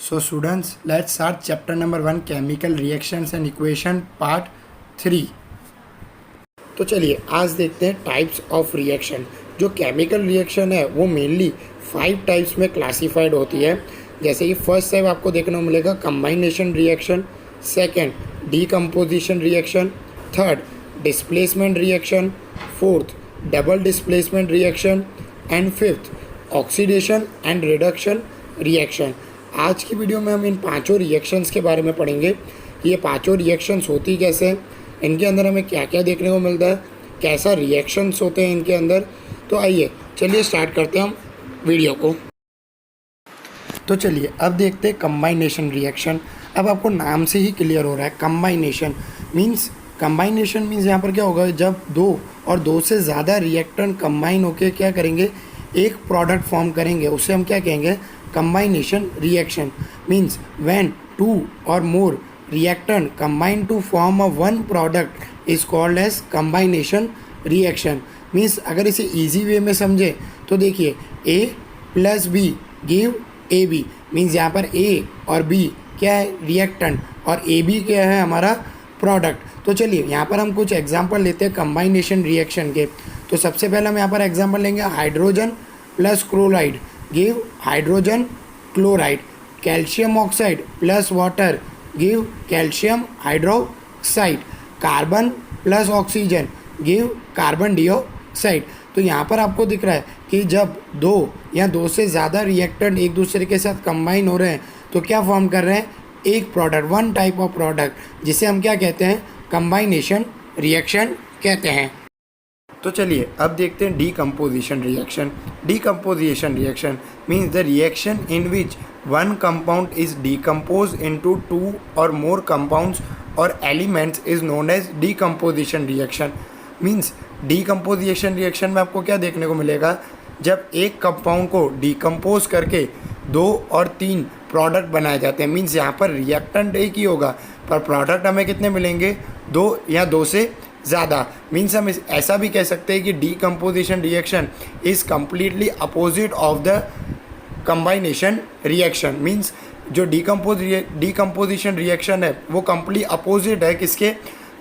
So students, let's start chapter number 1 chemical reactions and equation part 3। तो चलिए आज देखते हैं टाइप्स ऑफ रिएक्शन। जो केमिकल रिएक्शन है वो मेनली 5 टाइप्स में क्लासिफाइड होती है। जैसे कि फर्स्ट टाइप आपको देखने को मिलेगा कंबाइनेशन reaction, second decomposition reaction, third displacement reaction, fourth double displacement reaction and fifth oxidation and reduction reaction. आज की वीडियो में हम इन पांचों रिएक्शंस के बारे में पढ़ेंगे कि ये पांचों रिएक्शंस होती कैसे हैं, इनके अंदर हमें क्या क्या देखने को मिलता है, कैसा रिएक्शंस होते हैं इनके अंदर। तो आइए चलिए स्टार्ट करते हैं हम वीडियो को। तो चलिए अब देखते हैं कंबाइनेशन रिएक्शन। अब आपको नाम से ही क्लियर हो रहा है कंबाइनेशन मीन्स यहाँ पर क्या होगा, जब दो और दो से ज़्यादा रिएक्टेंट कंबाइन होकर क्या करेंगे, एक प्रोडक्ट फॉर्म करेंगे, उसे हम क्या कहेंगे, combination reaction means when two or more reactant combine to form a one product is called as combination reaction। means अगर इसे easy way में समझे तो देखिए A plus B give AB means यहाँ पर A और B क्या है, reactant, और AB क्या है, हमारा प्रोडक्ट। तो चलिए यहाँ पर हम कुछ एग्जांपल लेते हैं कंबाइनेशन रिएक्शन के। तो सबसे पहले हम यहाँ पर एग्जांपल लेंगे hydrogen plus chloride give hydrogen chloride, calcium oxide plus water give calcium hydroxide, carbon plus oxygen give carbon dioxide. तो यहाँ पर आपको दिख रहा है कि जब दो या दो से ज़्यादा रिएक्टेंट एक दूसरे के साथ कंबाइन हो रहे हैं तो क्या फॉर्म कर रहे हैं, एक product, one type of product, जिसे हम क्या कहते हैं, कंबाइनेशन रिएक्शन कहते हैं। तो चलिए अब देखते हैं decomposition reaction. Decomposition reaction means the reaction in which one compound is decompose into two और मोर कंपाउंड्स और elements is known as decomposition reaction. Means decomposition reaction में आपको क्या देखने को मिलेगा, जब एक कंपाउंड को डीकम्पोज करके 2 और 3 प्रोडक्ट बनाए जाते हैं। मीन्स यहाँ पर रिएक्टेंट एक ही होगा पर प्रोडक्ट हमें कितने मिलेंगे, 2 या 2 से ज़्यादा। मीन्स हम ऐसा भी कह सकते हैं कि decomposition reaction is completely opposite of the कंबाइनेशन reaction. Means जो डीकम्पोजिशन रिएक्शन है वो कम्प्लीट अपोजिट है किसके,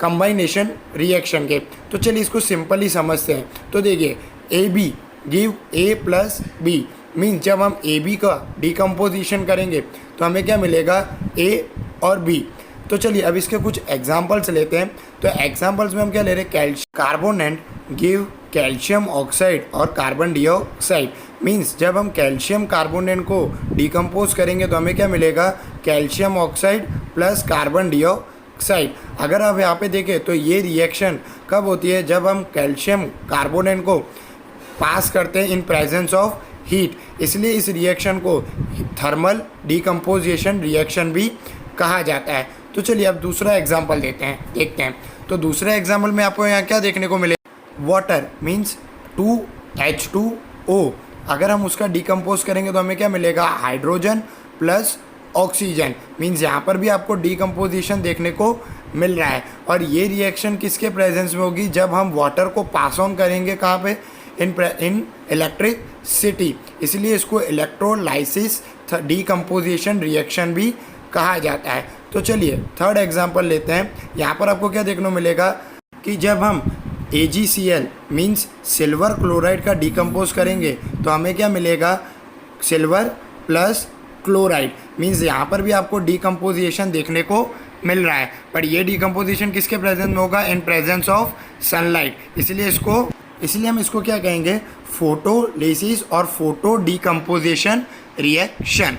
कंबाइनेशन रिएक्शन के। तो चलिए इसको सिंपली समझते हैं। तो देखिए A B give A plus B means जब हम ए बी का डीकम्पोजिशन करेंगे तो हमें क्या मिलेगा, ए और बी। तो चलिए अब इसके कुछ एग्जांपल्स लेते हैं। तो एग्जांपल्स में हम क्या ले रहे हैं, calcium carbonate give calcium oxide और कार्बन डाइऑक्साइड। मींस जब हम कैल्शियम कार्बोनेट को डिकम्पोज करेंगे तो हमें क्या मिलेगा, calcium oxide plus carbon dioxide. अगर आप यहाँ पे देखें तो ये रिएक्शन कब होती है, जब हम कैल्शियम कार्बोनेट को पास करते हैं इन प्रेजेंस ऑफ हीट, इसलिए इस रिएक्शन को थर्मल डीकम्पोजिशन रिएक्शन भी कहा जाता है। तो चलिए अब दूसरा एग्जाम्पल देखते हैं। तो दूसरे एग्जाम्पल में आपको यहाँ क्या देखने को मिले, वाटर मीन्स 2H2O। अगर हम उसका डिकम्पोज करेंगे तो हमें क्या मिलेगा, हाइड्रोजन प्लस ऑक्सीजन। मीन्स यहाँ पर भी आपको डिकम्पोजिशन देखने को मिल रहा है। और ये रिएक्शन किसके प्रेजेंस में होगी, जब हम वाटर को पास ऑन करेंगे कहाँ पे, इन इलेक्ट्रिसिटी, इसलिए इसको इलेक्ट्रोलाइसिस डीकम्पोजिशन रिएक्शन भी कहा जाता है। तो चलिए थर्ड एग्जांपल लेते हैं। यहाँ पर आपको क्या देखने को मिलेगा कि जब हम AgCl मीन्स सिल्वर क्लोराइड का डिकम्पोज करेंगे तो हमें क्या मिलेगा, सिल्वर प्लस क्लोराइड। मीन्स यहाँ पर भी आपको डिकम्पोजिशन देखने को मिल रहा है, पर ये डिकम्पोजिशन किसके प्रेजेंस में होगा, इन प्रेजेंस ऑफ सनलाइट, इसलिए हम इसको क्या कहेंगे, फोटोलिसिस और फोटो डिकम्पोजिशन रिएक्शन।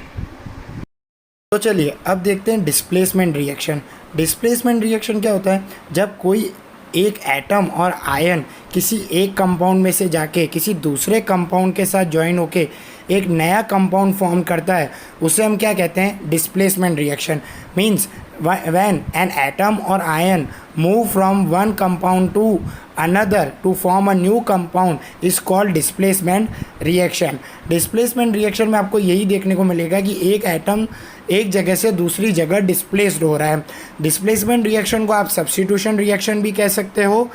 तो चलिए अब देखते हैं डिस्प्लेसमेंट रिएक्शन। डिस्प्लेसमेंट रिएक्शन क्या होता है, जब कोई एक एटम और आयन किसी एक कंपाउंड में से जाके किसी दूसरे कंपाउंड के साथ ज्वाइन होके एक नया कंपाउंड फॉर्म करता है, उसे हम क्या कहते हैं, displacement reaction. Means when an atom or ion move from one compound to another to form a new compound is called displacement reaction. Displacement reaction में आपको यही देखने को मिलेगा कि एक एटम एक जगह से दूसरी जगह डिस्प्लेस्ड हो रहा है। डिस्प्लेसमेंट रिएक्शन को आप सब्स्टिट्यूशन रिएक्शन भी कह सकते हो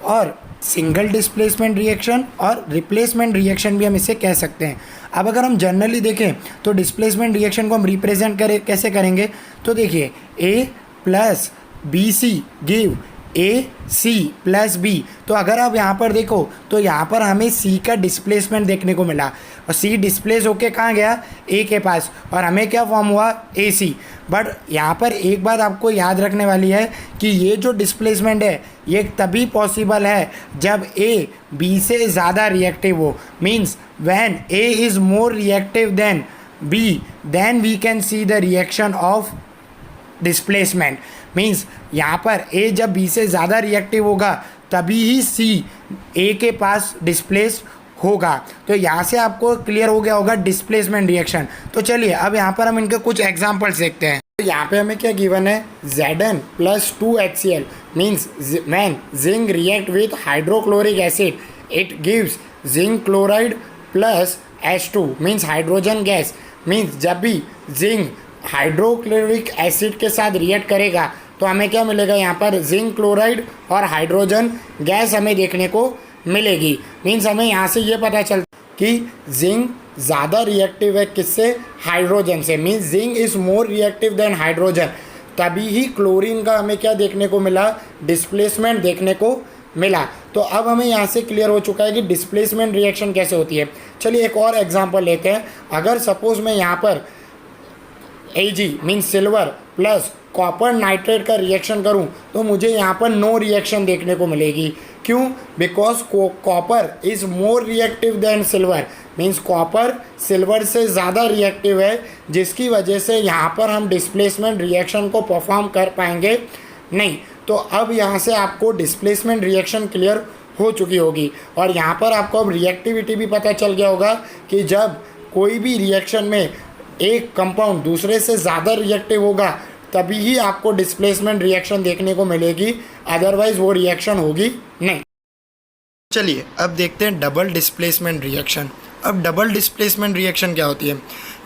और सिंगल डिस्प्लेसमेंट रिएक्शन और रिप्लेसमेंट रिएक्शन भी हम इसे कह सकते हैं। अब अगर हम जनरली देखें तो डिस्प्लेसमेंट रिएक्शन को हम रिप्रेजेंट कैसे करेंगे, तो देखिए A plus B C give A C plus B. तो अगर आप यहाँ पर देखो तो यहाँ पर हमें सी का डिस्प्लेसमेंट देखने को मिला और सी डिस्प्लेस होके कहाँ गया, ए के पास, और हमें क्या फॉर्म हुआ, ए सी। बट यहाँ पर एक बात आपको याद रखने वाली है कि ये जो डिस्प्लेसमेंट है ये तभी पॉसिबल है जब ए बी से ज़्यादा रिएक्टिव हो। Means when A is more reactive than B then we can see the reaction of displacement. Means यहाँ पर ए जब बी से ज़्यादा रिएक्टिव होगा तभी ही सी ए के पास डिस्प्लेस होगा। तो यहाँ से आपको क्लियर हो गया होगा डिस्प्लेसमेंट रिएक्शन। तो चलिए अब यहाँ पर हम इनके कुछ एग्जांपल्स देखते हैं। तो यहाँ पे हमें क्या गिवन है, Zn plus 2HCl means when zinc react with hydrochloric acid it gives zinc chloride plus H2 means hydrogen gas. Means जब भी जिंक हाइड्रोक्लोरिक एसिड के साथ रिएक्ट करेगा तो हमें क्या मिलेगा, यहाँ पर जिंक क्लोराइड और हाइड्रोजन गैस हमें देखने को मिलेगी। मीन्स हमें यहाँ से ये पता चलता कि जिंक ज़्यादा रिएक्टिव है किससे, हाइड्रोजन से। Means zinc is more reactive then hydrogen. तभी ही क्लोरीन का हमें क्या देखने को मिला, डिस्प्लेसमेंट देखने को मिला। तो अब हमें यहाँ से क्लियर हो चुका है कि डिस्प्लेसमेंट रिएक्शन कैसे होती है। चलिए एक और एग्जांपल लेते हैं। अगर सपोज मैं यहाँ पर Ag means silver plus copper nitrate का रिएक्शन करूं तो मुझे यहाँ पर नो रिएक्शन देखने को मिलेगी। क्यों, because copper is more reactive then silver. Means copper silver से ज़्यादा रिएक्टिव है, जिसकी वजह से यहाँ पर हम डिस्प्लेसमेंट रिएक्शन को परफॉर्म कर पाएंगे नहीं। तो अब यहाँ से आपको डिस्प्लेसमेंट रिएक्शन क्लियर हो चुकी होगी और यहाँ पर आपको अब रिएक्टिविटी भी पता चल गया होगा कि जब कोई भी रिएक्शन में एक कंपाउंड दूसरे से ज़्यादा रिएक्टिव होगा तभी ही आपको डिस्प्लेसमेंट रिएक्शन देखने को मिलेगी, अदरवाइज वो रिएक्शन होगी नहीं। चलिए अब देखते हैं डबल डिस्प्लेसमेंट रिएक्शन। अब डबल डिस्प्लेसमेंट रिएक्शन क्या होती है,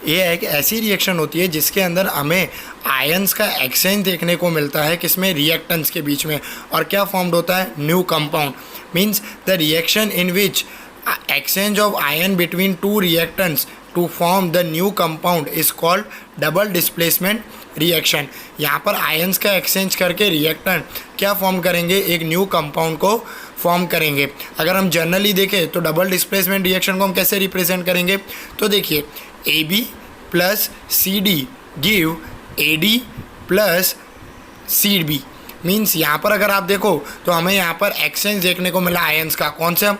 ये एक ऐसी रिएक्शन होती है जिसके अंदर हमें आयंस का एक्सचेंज देखने को मिलता है, किसमें, रिएक्टेंट्स के बीच में। और क्या फॉर्म्ड होता है, new compound. Means the reaction in which exchange of ion between two reactants to form the new compound is called double displacement reaction। यहाँ पर आयंस का एक्सचेंज करके रिएक्टेंट क्या फॉर्म करेंगे, एक न्यू कंपाउंड को फॉर्म करेंगे। अगर हम जनरली देखें तो डबल डिस्प्लेसमेंट रिएक्शन को हम कैसे रिप्रेजेंट करेंगे, तो देखिए AB plus CD give AD plus CB। Means यहाँ पर अगर आप देखो तो हमें यहाँ पर एक्सचेंज देखने को मिला आयंस का। कौन सा,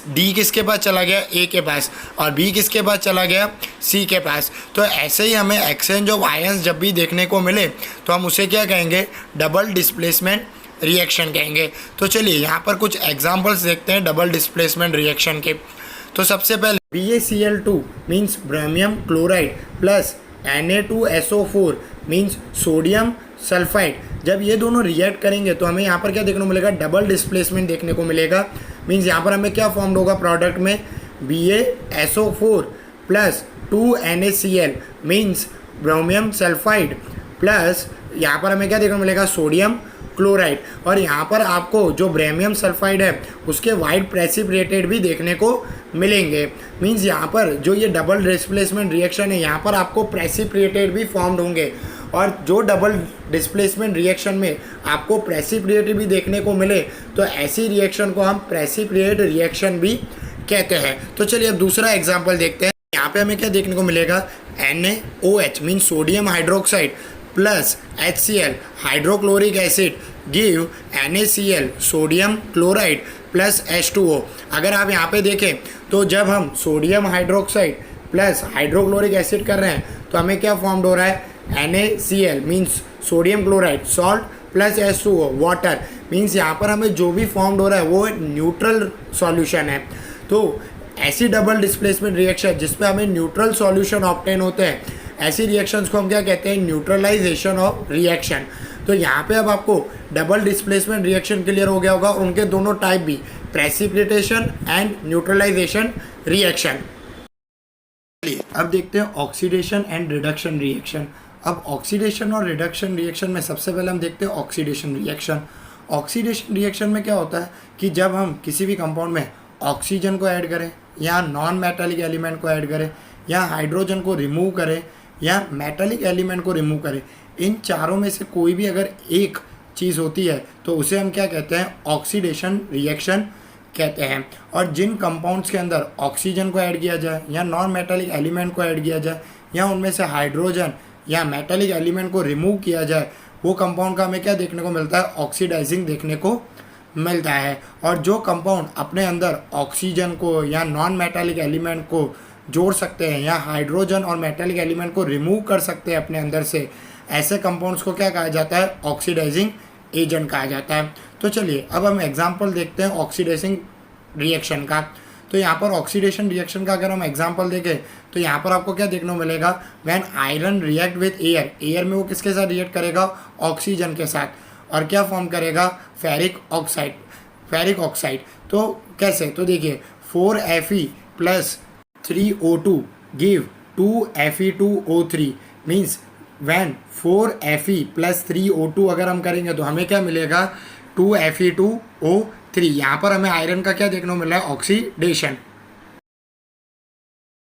D किसके पास चला गया, A के पास, और B किसके पास चला गया, C के पास। तो ऐसे ही हमें एक्सचेंज ऑफ आयंस जब भी देखने को मिले तो हम उसे क्या कहेंगे, डबल डिस्प्लेसमेंट रिएक्शन कहेंगे। तो चलिए यहाँ पर कुछ एग्जाम्पल्स देखते हैं डबल डिस्प्लेसमेंट रिएक्शन के। तो सबसे पहले BaCl2 means ब्रोमियम chloride plus Na2SO4 means sodium sulphide. जब ये दोनों रिएक्ट करेंगे तो हमें यहाँ पर क्या देखने को मिलेगा, डबल डिस्प्लेसमेंट देखने को मिलेगा। मीन्स यहाँ पर हमें क्या फॉर्म होगा प्रोडक्ट में, BaSO4 plus 2NaCl means ब्रोमियम sulphide plus यहाँ पर हमें क्या देखने को मिलेगा, सोडियम क्लोराइड। और यहाँ पर आपको जो ब्रोमियम सल्फाइड है उसके वाइड प्रेसिपिटेटेड भी देखने को मिलेंगे। मीन्स यहाँ पर जो ये डबल डिस्प्लेसमेंट रिएक्शन है यहाँ पर आपको प्रेसिपिटेटेड भी फॉर्म्ड होंगे। और जो डबल डिस्प्लेसमेंट रिएक्शन में आपको प्रेसिपिटेट भी देखने को मिले तो ऐसी रिएक्शन को हम प्रेसिपिटेट रिएक्शन भी कहते हैं। तो चलिए अब दूसरा एग्जांपल देखते हैं। यहाँ पे हमें क्या देखने को मिलेगा, NaOH mean sodium hydroxide plus HCl hydrochloric acid give NaCl sodium chloride plus H2O। अगर आप यहाँ पे देखें तो जब हम sodium hydroxide plus hydrochloric acid कर रहे हैं तो हमें क्या फॉर्म्ड हो रहा है, NaCl means sodium chloride salt plus H2O water. Means यहाँ पर हमें जो भी फॉर्म्ड हो रहा है वो न्यूट्रल सॉल्यूशन है। तो ऐसी डबल डिस्प्लेसमेंट रिएक्शन जिसपे हमें न्यूट्रल सॉल्यूशन ऑब्टेन होते हैं, ऐसी रिएक्शंस को हम क्या कहते हैं, न्यूट्रलाइजेशन ऑफ रिएक्शन। तो यहाँ पे अब आपको डबल डिस्प्लेसमेंट रिएक्शन क्लियर हो गया होगा और उनके दोनों टाइप भी, प्रेसिपिटेशन एंड न्यूट्रलाइजेशन रिएक्शन। अब देखते हैं ऑक्सीडेशन एंड रिडक्शन रिएक्शन। अब ऑक्सीडेशन और रिडक्शन रिएक्शन में सबसे पहले हम देखते हैं ऑक्सीडेशन रिएक्शन। ऑक्सीडेशन रिएक्शन में क्या होता है कि जब हम किसी भी कंपाउंड में ऑक्सीजन को ऐड करें या नॉन मेटालिक एलिमेंट को ऐड करें या हाइड्रोजन को रिमूव करे या मेटालिक एलिमेंट को रिमूव करे, इन चारों में से कोई भी अगर एक चीज़ होती है तो उसे हम क्या कहते हैं, ऑक्सीडेशन रिएक्शन कहते हैं। और जिन कंपाउंड्स के अंदर ऑक्सीजन को ऐड किया जाए या नॉन मेटालिक एलिमेंट को ऐड किया जाए या उनमें से हाइड्रोजन या मेटालिक एलिमेंट को रिमूव किया जाए, वो कंपाउंड का हमें क्या देखने को मिलता है, ऑक्सीडाइजिंग देखने को मिलता है। और जो कंपाउंड अपने अंदर ऑक्सीजन को या नॉन मेटालिक एलिमेंट को जोड़ सकते हैं या हाइड्रोजन और मेटालिक एलिमेंट को रिमूव कर सकते हैं अपने अंदर से, ऐसे कंपाउंड्स को क्या कहा जाता है, ऑक्सीडाइजिंग एजेंट कहा जाता है। तो चलिए अब हम एग्जांपल देखते हैं ऑक्सीडाइजिंग रिएक्शन का। तो यहाँ पर ऑक्सीडेशन रिएक्शन का अगर हम एग्जांपल देखें तो यहाँ पर आपको क्या देखने को मिलेगा, when iron react with air, air में वो किसके साथ रिएक्ट करेगा, ऑक्सीजन के साथ, और क्या फॉर्म करेगा, फेरिक ऑक्साइड, फेरिक ऑक्साइड। तो कैसे, तो देखिए 4Fe plus 3O2 give 2Fe2O3 means when 4Fe plus 3O2 अगर हम करेंगे तो हमें क्या मिलेगा, 2Fe2O3। यहाँ पर हमें आयरन का क्या देखने को मिल रहा है, ऑक्सीडेशन।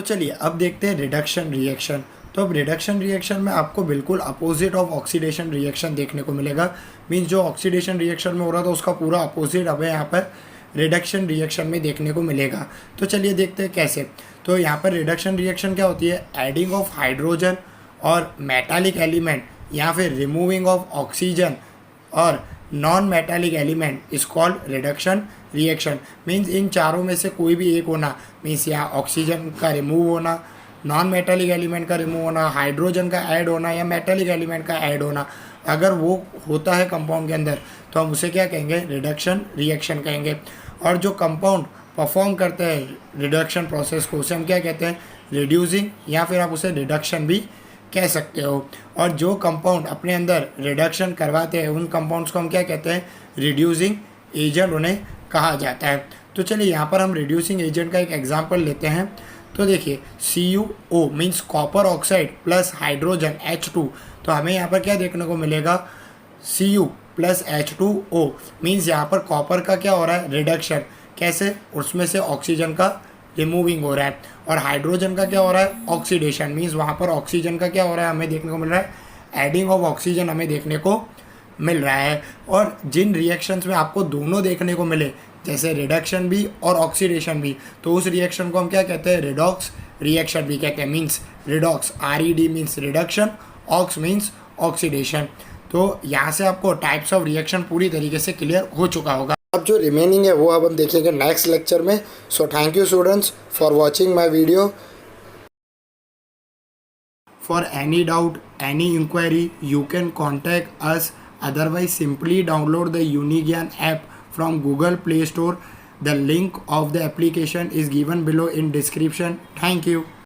तो चलिए अब देखते हैं रिडक्शन रिएक्शन। तो अब रिडक्शन रिएक्शन में आपको बिल्कुल अपोजिट ऑफ ऑक्सीडेशन रिएक्शन देखने को मिलेगा। मीन्स जो ऑक्सीडेशन रिएक्शन में हो रहा था उसका पूरा अपोजिट हमें यहाँ पर रिडक्शन रिएक्शन में देखने को मिलेगा। तो चलिए देखते हैं कैसे। तो यहाँ पर रिडक्शन रिएक्शन क्या होती है, एडिंग ऑफ हाइड्रोजन और मेटालिक एलिमेंट या फिर रिमूविंग ऑफ ऑक्सीजन और non metallic element is called reduction reaction. Means in चारों में से कोई भी एक होना, मीन्स या ऑक्सीजन का रिमूव होना, नॉन मेटालिक एलिमेंट का रिमूव होना, हाइड्रोजन का ऐड होना या मेटालिक एलिमेंट का ऐड होना, अगर वो होता है कंपाउंड के अंदर तो हम उसे क्या कहेंगे, रिडक्शन रिएक्शन कहेंगे। और जो कंपाउंड परफॉर्म करते हैं रिडक्शन प्रोसेस को उसे हम क्या कहते हैं, रिड्यूसिंग, या फिर आप उसे रिडक्शन भी कह सकते हो। और जो कंपाउंड अपने अंदर रिडक्शन करवाते हैं उन कंपाउंड्स को हम क्या कहते हैं, रिड्यूसिंग एजेंट उन्हें कहा जाता है। तो चलिए यहाँ पर हम रिड्यूसिंग एजेंट का एक एग्जांपल लेते हैं। तो देखिए CuO means copper oxide plus hydrogen H2, तो हमें यहाँ पर क्या देखने को मिलेगा, Cu प्लस H2O मीन्स यहाँ पर कॉपर का क्या हो रहा है, रिडक्शन, कैसे, उसमें से ऑक्सीजन का रिमूविंग हो रहा है, और हाइड्रोजन का क्या हो रहा है, ऑक्सीडेशन, मीन्स वहाँ पर ऑक्सीजन का क्या हो रहा है, हमें देखने को मिल रहा है, एडिंग ऑफ ऑक्सीजन हमें देखने को मिल रहा है। और जिन रिएक्शंस में आपको दोनों देखने को मिले, जैसे रिडक्शन भी और ऑक्सीडेशन भी, तो उस रिएक्शन को हम क्या कहते हैं, रिडॉक्स रिएक्शन भी कहते हैं। Means redox, RED means reduction, ox means oxidation. तो यहाँ से आपको टाइप्स ऑफ रिएक्शन पूरी तरीके से क्लियर हो चुका होगा। अब जो रिमेनिंग है वो अब हम देखेंगे नेक्स्ट लेक्चर में। So thank you students for watching my video. For any doubt, any inquiry, you can contact us, otherwise simply download the Unigyan app from Google Play Store. The link of the application is given below in description. Thank you.